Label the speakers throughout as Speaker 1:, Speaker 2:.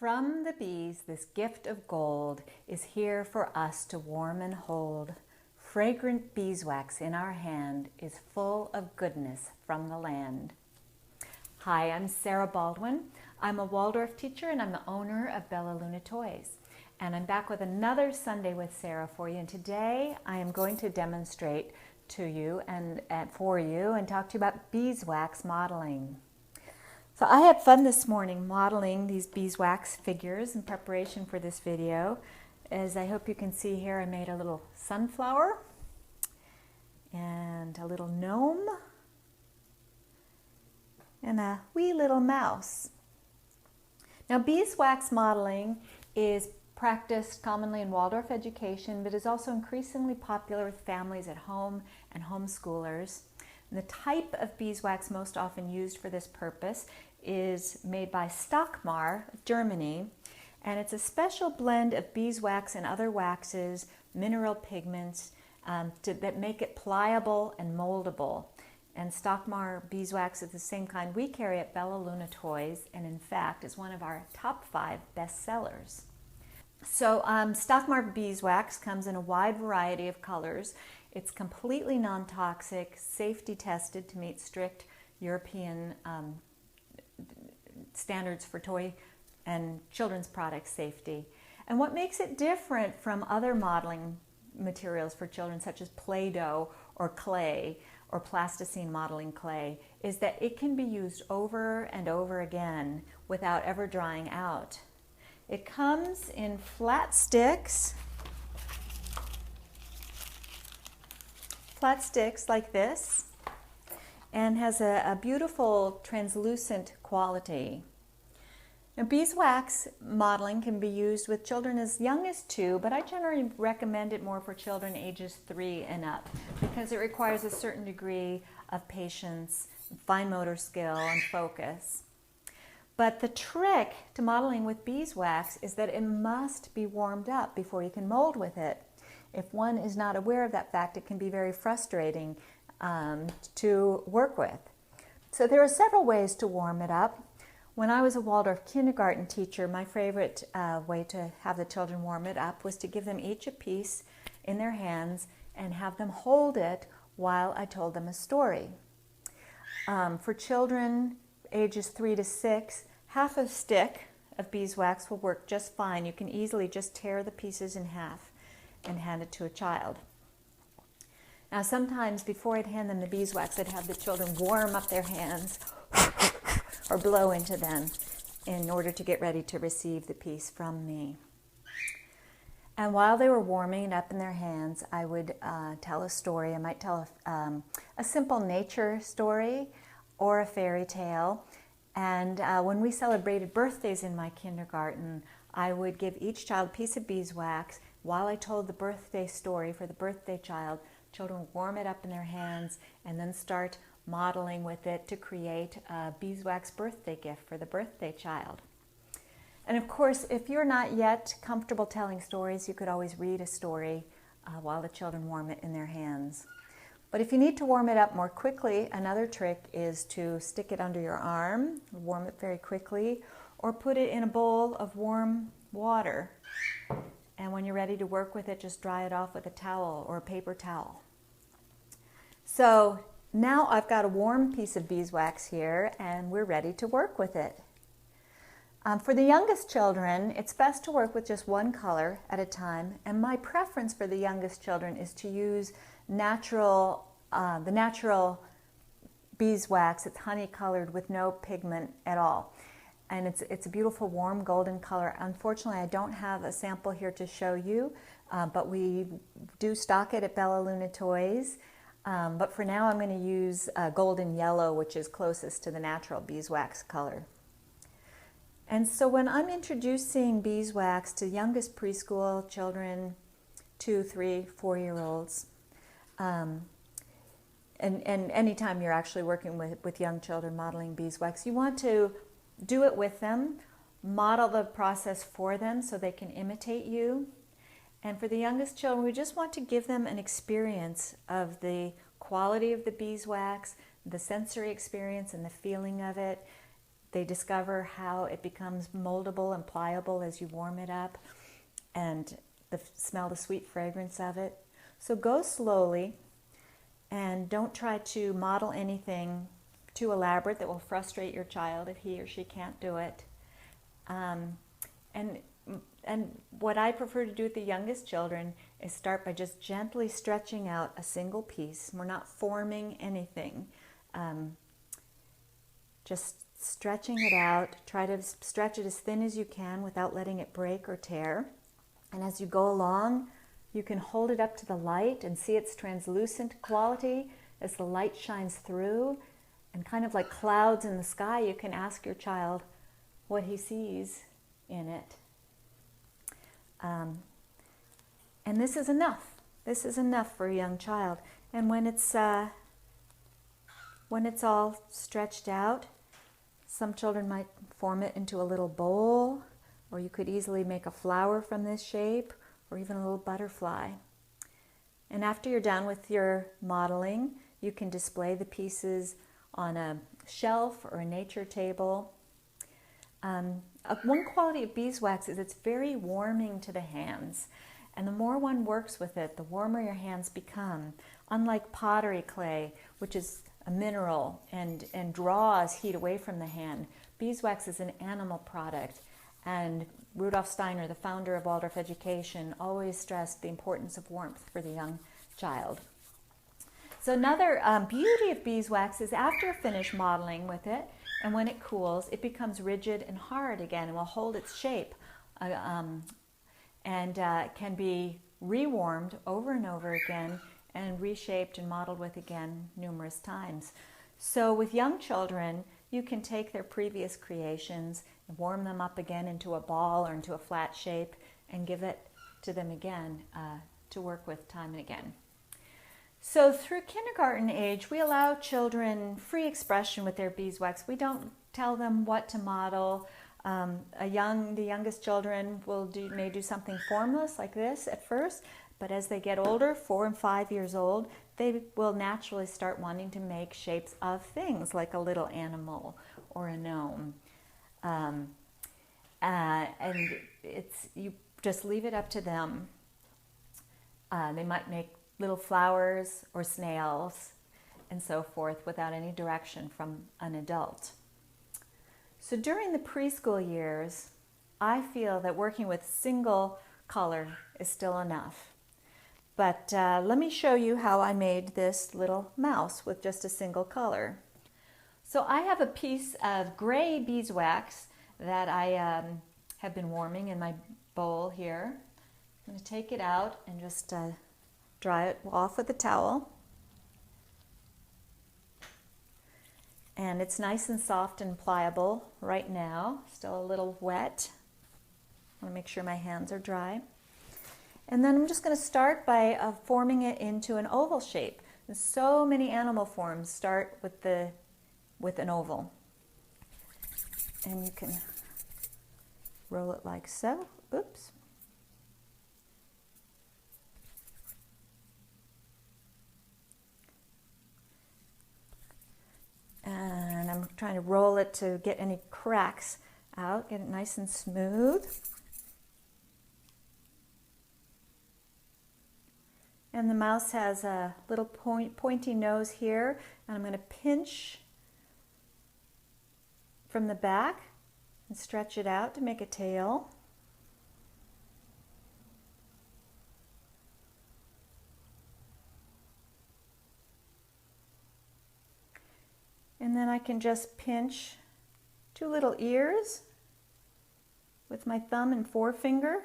Speaker 1: From the bees, this gift of gold is here for us to warm and hold. Fragrant beeswax in our hand is full of goodness from the land. Hi, I'm Sarah Baldwin. I'm a Waldorf teacher and I'm the owner of Bella Luna Toys. And I'm back with another Sunday with Sarah for you. And today I am going to demonstrate to you and for you and talk to you about beeswax modeling. So I had fun this morning modeling these beeswax figures in preparation for this video. As I hope you can see here, I made a little sunflower and a little gnome and a wee little mouse. Now, beeswax modeling is practiced commonly in Waldorf education, but is also increasingly popular with families at home and homeschoolers. And the type of beeswax most often used for this purpose is made by Stockmar, Germany, and it's a special blend of beeswax and other waxes, mineral pigments that make it pliable and moldable. And Stockmar beeswax is the same kind we carry at Bella Luna Toys, and in fact is one of our top 5 bestsellers. So Stockmar beeswax comes in a wide variety of colors. It's completely non-toxic, safety tested to meet strict European standards for toy and children's product safety. And what makes it different from other modeling materials for children, such as Play-Doh or clay or plasticine modeling clay, is that it can be used over and over again without ever drying out. It comes in flat sticks like this, and has a beautiful translucent quality. Now, beeswax modeling can be used with children as young as 2, but I generally recommend it more for children ages 3 and up because it requires a certain degree of patience, fine motor skill, and focus. But the trick to modeling with beeswax is that it must be warmed up before you can mold with it. If one is not aware of that fact, it can be very frustrating to work with. So there are several ways to warm it up. When I was a Waldorf kindergarten teacher, my favorite way to have the children warm it up was to give them each a piece in their hands and have them hold it while I told them a story. For children ages 3 to 6, half a stick of beeswax will work just fine. You can easily just tear the pieces in half and hand it to a child. Now, sometimes before I'd hand them the beeswax, I'd have the children warm up their hands or blow into them in order to get ready to receive the piece from me. And while they were warming it up in their hands, I would tell a story. I might tell a simple nature story or a fairy tale. And when we celebrated birthdays in my kindergarten, I would give each child a piece of beeswax while I told the birthday story for the birthday child. Children would warm it up in their hands and then start modeling with it to create a beeswax birthday gift for the birthday child. And of course, if you're not yet comfortable telling stories, you could always read a story while the children warm it in their hands. But if you need to warm it up more quickly, another trick is to stick it under your arm, warm it very quickly, or put it in a bowl of warm water. And when you're ready to work with it, just dry it off with a towel or a paper towel. So now I've got a warm piece of beeswax here and we're ready to work with it. For the youngest children, it's best to work with just one color at a time. And my preference for the youngest children is to use the natural beeswax. It's honey colored with no pigment at all. And it's a beautiful warm golden color. Unfortunately, I don't have a sample here to show you, but we do stock it at Bella Luna Toys. But for now, I'm going to use golden yellow, which is closest to the natural beeswax color. And so when I'm introducing beeswax to youngest preschool children, 2, 3, 4-year-olds, and anytime you're actually working with young children modeling beeswax, you want to do it with them, model the process for them so they can imitate you. And for the youngest children, we just want to give them an experience of the quality of the beeswax, the sensory experience and the feeling of it, they discover how it becomes moldable and pliable as you warm it up, and smell the sweet fragrance of it. So go slowly, and don't try to model anything too elaborate that will frustrate your child if he or she can't do it. And what I prefer to do with the youngest children is start by just gently stretching out a single piece. We're not forming anything. Just stretching it out. Try to stretch it as thin as you can without letting it break or tear. And as you go along, you can hold it up to the light and see its translucent quality as the light shines through. And kind of like clouds in the sky, you can ask your child what he sees in it. And this is enough. This is enough for a young child. And when it's all stretched out, some children might form it into a little bowl, or you could easily make a flower from this shape, or even a little butterfly. And after you're done with your modeling, you can display the pieces on a shelf or a nature table. One quality of beeswax is it's very warming to the hands. And the more one works with it, the warmer your hands become. Unlike pottery clay, which is a mineral and draws heat away from the hand, beeswax is an animal product. And Rudolf Steiner, the founder of Waldorf education, always stressed the importance of warmth for the young child. So another beauty of beeswax is after you finish modeling with it, and when it cools, it becomes rigid and hard again and will hold its shape, and can be rewarmed over and over again and reshaped and modeled with again numerous times. So with young children, you can take their previous creations and warm them up again into a ball or into a flat shape and give it to them again to work with time and again. So through kindergarten age, we allow children free expression with their beeswax. We don't tell them what to model. The youngest children may do something formless like this at first, but as they get older, 4 and 5 years old, they will naturally start wanting to make shapes of things like a little animal or a gnome. And you just leave it up to them. They might make little flowers or snails and so forth without any direction from an adult. So during the preschool years, I feel that working with single color is still enough. But let me show you how I made this little mouse with just a single color. So I have a piece of gray beeswax that I have been warming in my bowl here. I'm going to take it out and just dry it off with a towel. And it's nice and soft and pliable right now, still a little wet. I want to make sure my hands are dry. And then I'm just going to start by forming it into an oval shape. And so many animal forms start with an oval. And you can roll it like so. Oops. And I'm trying to roll it to get any cracks out, get it nice and smooth. And the mouse has a little pointy nose here, and I'm going to pinch from the back and stretch it out to make a tail. And then I can just pinch 2 little ears with my thumb and forefinger.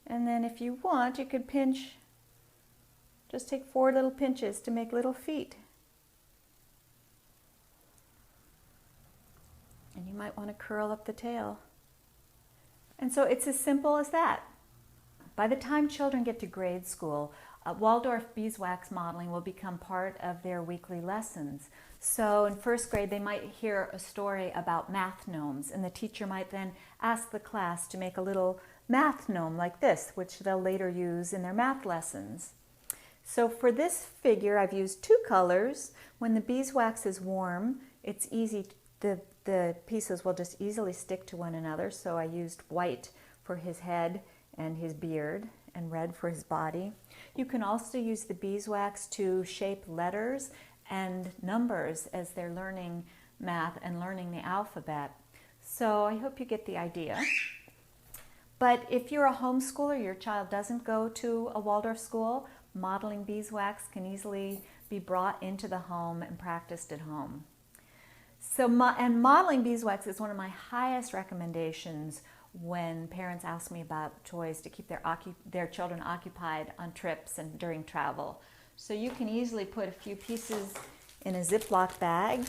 Speaker 1: And then if you want, you could just take 4 little pinches to make little feet. And you might want to curl up the tail. And so it's as simple as that. By the time children get to grade school, Waldorf beeswax modeling will become part of their weekly lessons. So in first grade, they might hear a story about math gnomes, and the teacher might then ask the class to make a little math gnome like this, which they'll later use in their math lessons. So for this figure, I've used two colors. When the beeswax is warm, it's easy, the pieces will just easily stick to one another. So I used white for his head and his beard and red for his body. You can also use the beeswax to shape letters and numbers as they're learning math and learning the alphabet. So I hope you get the idea. But if you're a homeschooler, your child doesn't go to a Waldorf school, modeling beeswax can easily be brought into the home and practiced at home. So, modeling beeswax is one of my highest recommendations when parents ask me about toys to keep their children occupied on trips and during travel. So you can easily put a few pieces in a Ziploc bag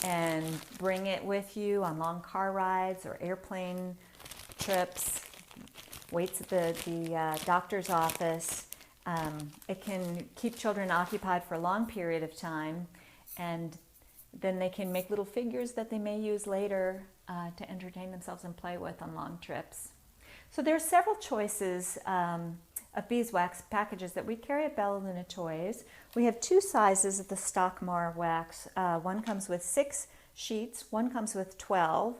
Speaker 1: and bring it with you on long car rides or airplane trips, waits at the doctor's office. It can keep children occupied for a long period of time, and then they can make little figures that they may use later to entertain themselves and play with on long trips. So there are several choices of beeswax packages that we carry at Baldwin Toys. We have two sizes of the Stockmar wax. One comes with 6 sheets, one comes with 12,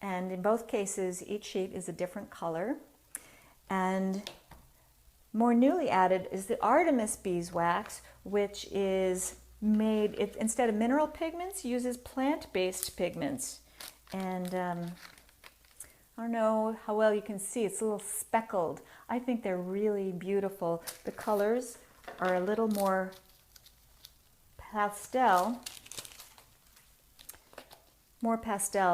Speaker 1: and in both cases each sheet is a different color. And more newly added is the Artemis beeswax, which is made, instead of mineral pigments, uses plant-based pigments. And I don't know how well you can see, it's a little speckled. I think they're really beautiful. The colors are a little more pastel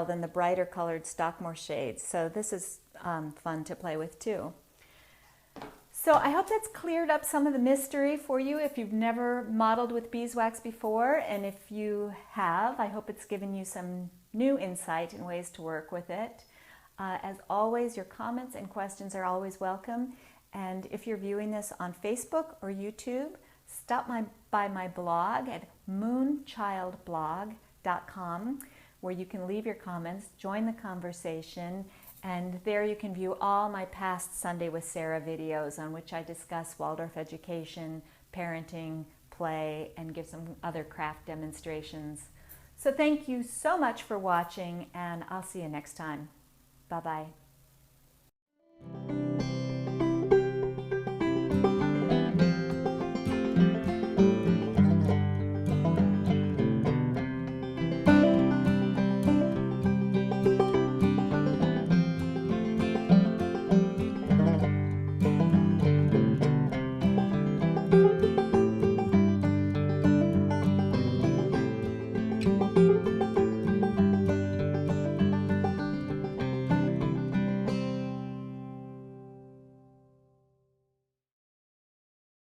Speaker 1: than the brighter colored Stockmar shades. So this is fun to play with too. So I hope that's cleared up some of the mystery for you if you've never modeled with beeswax before, and if you have, I hope it's given you some new insight and ways to work with it. As always, your comments and questions are always welcome, and if you're viewing this on Facebook or YouTube, stop by my blog at moonchildblog.com, where you can leave your comments, join the conversation, and there you can view all my past Sunday with Sarah videos on which I discuss Waldorf education, parenting, play, and give some other craft demonstrations. So thank you so much for watching, and I'll see you next time. Bye-bye.